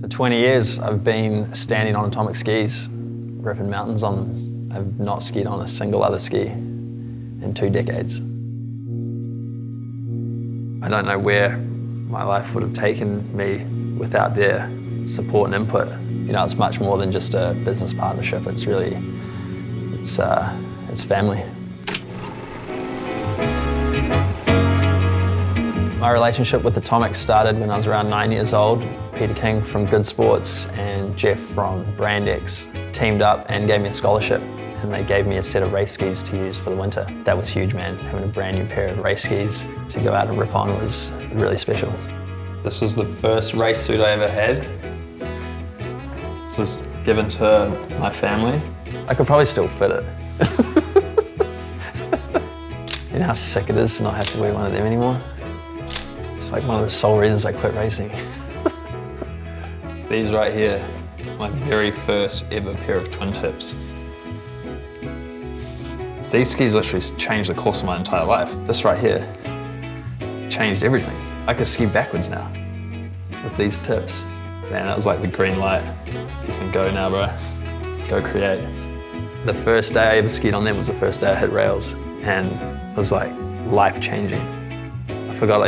For 20 years, I've been standing on atomic skis, ripping mountains on them. I've not skied on a single other ski in 2 decades. I don't know where my life would have taken me without their support and input. You know, it's much more than just a business partnership. It's really, it's family. My relationship with Atomic started when I was around 9 years old. Peter King from Good Sports and Jeff from Brand X teamed up and gave me a scholarship, and they gave me a set of race skis to use for the winter. That was huge, man. Having a brand new pair of race skis to go out and rip on was really special. This was the first race suit I ever had. This was given to my family. I could probably still fit it. You know how sick it is to not have to wear one of them anymore? It's like one of the sole reasons I quit racing. These right here, my very first ever pair of twin tips. These skis literally changed the course of my entire life. This right here changed everything. I could ski backwards now with these tips. Man, that was like the green light. You can go now, bro. Go create. The first day I ever skied on them was the first day I hit rails, and it was like life-changing. I forgot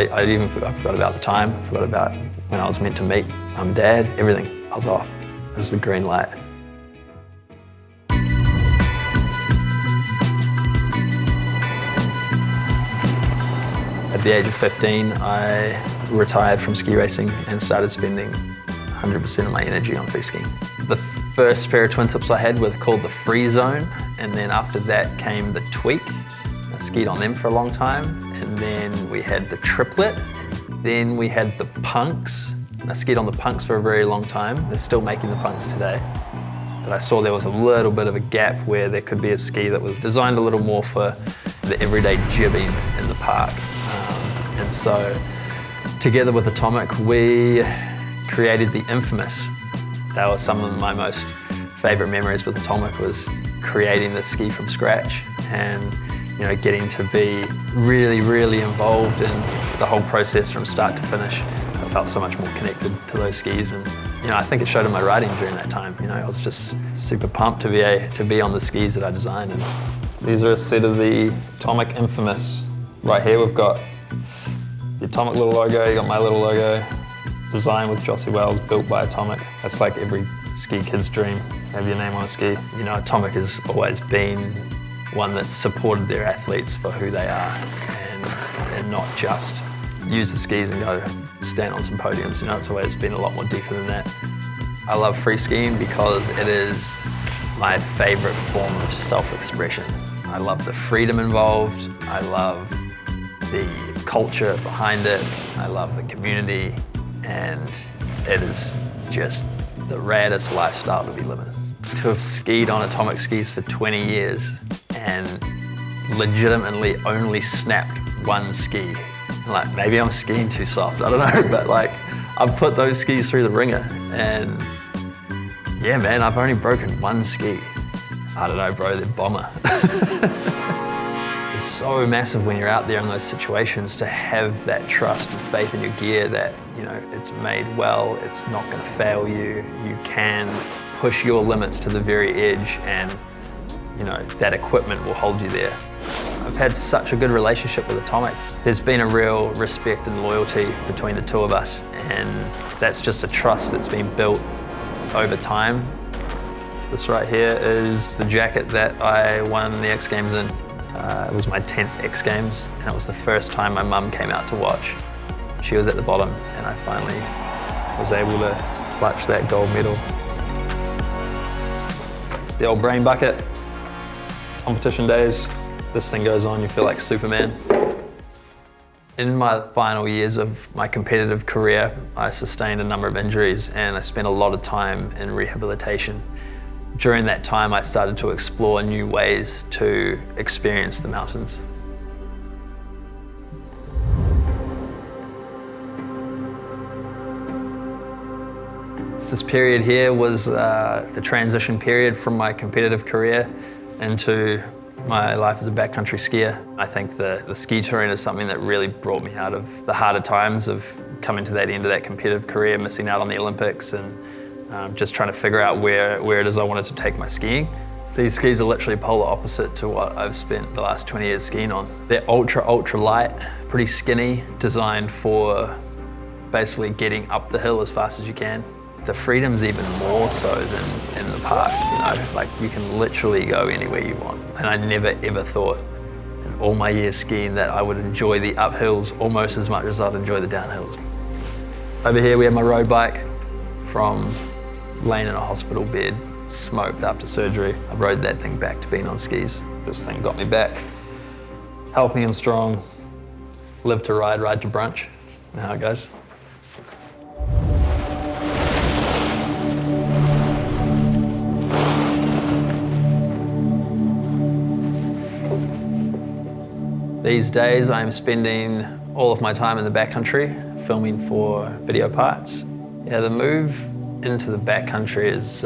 about the time. I forgot about when I was meant to meet mum and dad. Everything. I was off. This is the green light. At the age of 15, I retired from ski racing and started spending 100% of my energy on free skiing. The first pair of twin tips I had were called the Free Zone, and then after that came the Tweak. I skied on them for a long time, and then we had the Triplet, then we had the Punks. I skied on the Punks for a very long time. They're still making the Punks today. But I saw there was a little bit of a gap where there could be a ski that was designed a little more for the everyday jibbing in the park. And so, together with Atomic, we created the Infamous. That was some of my most favorite memories with Atomic, was creating the ski from scratch and, you know, getting to be really, really involved in the whole process from start to finish. I felt so much more connected to those skis, and you know, I think it showed in my riding during that time. You know, I was just super pumped to be on the skis that I designed. And these are a set of the Atomic Infamous. Right here we've got the Atomic little logo, you got my little logo, designed with Jossi, built by Atomic. That's like every ski kid's dream, have your name on a ski. You know, Atomic has always been one that's supported their athletes for who they are, and not just use the skis and go stand on some podiums. You know, it's always been a lot more deeper than that. I love free skiing because it is my favorite form of self-expression. I love the freedom involved. I love the culture behind it. I love the community, and it is just the raddest lifestyle to be living. To have skied on Atomic skis for 20 years and legitimately only snapped one ski. Like, maybe I'm skiing too soft, I don't know, but like, I've put those skis through the ringer, and yeah, man, I've only broken one ski. I don't know, bro, they're bomber. It's so massive when you're out there in those situations to have that trust and faith in your gear that, you know, it's made well, it's not gonna fail you, you can push your limits to the very edge, and, you know, that equipment will hold you there. I've had such a good relationship with Atomic. There's been a real respect and loyalty between the two of us, and that's just a trust that's been built over time. This right here is the jacket that I won the X Games in. It was my 10th X Games, and it was the first time my mum came out to watch. She was at the bottom, and I finally was able to clutch that gold medal. The old brain bucket, competition days. This thing goes on, you feel like Superman. In my final years of my competitive career, I sustained a number of injuries, and I spent a lot of time in rehabilitation. During that time, I started to explore new ways to experience the mountains. This period here was the transition period from my competitive career into my life as a backcountry skier. I think the ski touring is something that really brought me out of the harder times of coming to that end of that competitive career, missing out on the Olympics, and just trying to figure out where it is I wanted to take my skiing. These skis are literally polar opposite to what I've spent the last 20 years skiing on. They're ultra light, pretty skinny, designed for basically getting up the hill as fast as you can. The freedom's even more so than in the park, you know, like you can literally go anywhere you want. And I never ever thought in all my years skiing that I would enjoy the uphills almost as much as I'd enjoy the downhills. Over here we have my road bike from laying in a hospital bed, smoked after surgery. I rode that thing back to being on skis. This thing got me back, healthy and strong, live to ride, ride to brunch. You know how it goes. These days I'm spending all of my time in the backcountry filming for video parts. Yeah, the move into the backcountry is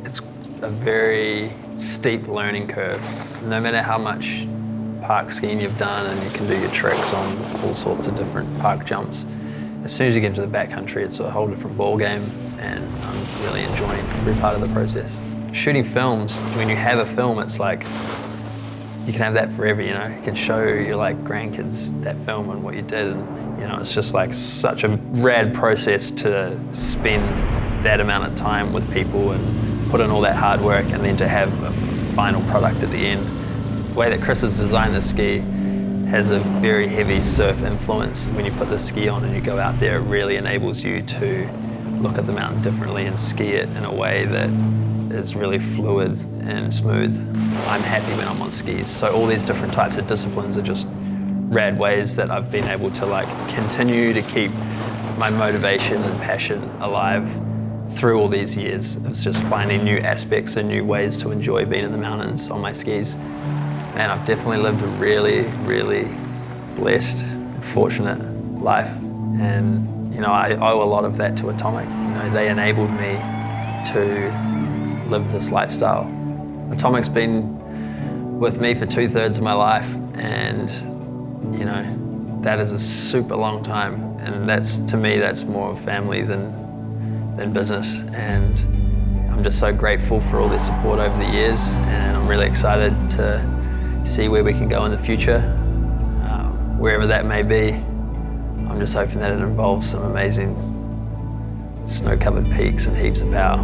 it's a very steep learning curve. No matter how much park skiing you've done and you can do your tricks on all sorts of different park jumps, as soon as you get into the backcountry it's a whole different ball game, and I'm really enjoying every part of the process. Shooting films, when you have a film, it's like you can have that forever, you know. You can show your like grandkids that film and what you did, and you know, it's just like such a rad process to spend that amount of time with people and put in all that hard work and then to have a final product at the end. The way that Chris has designed this ski has a very heavy surf influence. When you put the ski on and you go out there, it really enables you to look at the mountain differently and ski it in a way that is really fluid and smooth. I'm happy when I'm on skis. So all these different types of disciplines are just rad ways that I've been able to like continue to keep my motivation and passion alive through all these years. It's just finding new aspects and new ways to enjoy being in the mountains on my skis. Man, I've definitely lived a really blessed, fortunate life. And you know, I owe a lot of that to Atomic. You know, they enabled me to live this lifestyle. Atomic's been with me for 2/3 of my life, and you know, that is a super long time, and that's, to me, that's more family than business. And I'm just so grateful for all their support over the years, and I'm really excited to see where we can go in the future, wherever that may be. I'm just hoping that it involves some amazing snow-covered peaks and heaps of power.